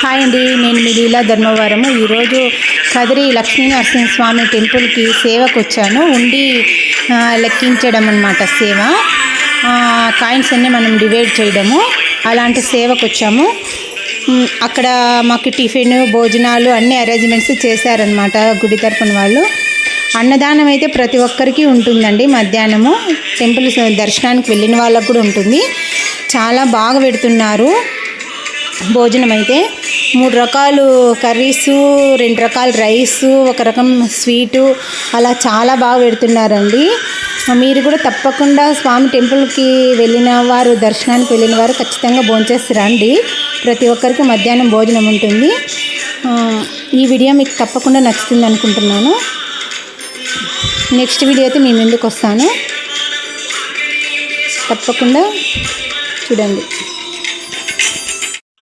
Hi అండి, నేను మీ లీలా ధర్మవరము. ఈరోజు కదిరి లక్ష్మీ నరసింహస్వామి టెంపుల్కి సేవకు వచ్చాను. ఉండి లెక్కించడం అన్నమాట సేవ. కాయిన్స్ అన్నీ మనం డివైడ్ చేయడము, అలాంటి సేవకు వచ్చాము. అక్కడ మాకు టిఫిన్, భోజనాలు అన్ని అరేంజ్మెంట్స్ చేశారనమాట గుడి తరపున వాళ్ళు. అన్నదానం అయితే ప్రతి ఒక్కరికి ఉంటుందండి. మధ్యాహ్నము టెంపుల్ దర్శనానికి వెళ్ళిన వాళ్ళకు కూడా ఉంటుంది. చాలా బాగా పెడుతున్నారు భోజనం అయితే. 3 రకాలు కర్రీసు, 2 రకాల రైసు, 1 రకం స్వీటు, అలా చాలా బాగా పెడుతున్నారండి. మీరు కూడా తప్పకుండా స్వామి టెంపుల్కి వెళ్ళిన వారు, దర్శనానికి వెళ్ళిన వారు ఖచ్చితంగా భోంచేసి రండి. ప్రతి ఒక్కరికి మధ్యాహ్నం భోజనం ఉంటుంది. ఈ వీడియో మీకు తప్పకుండా నచ్చుతుంది అనుకుంటున్నాను. నెక్స్ట్ వీడియో అయితే మీ ముందుకు వస్తాను, తప్పకుండా చూడండి.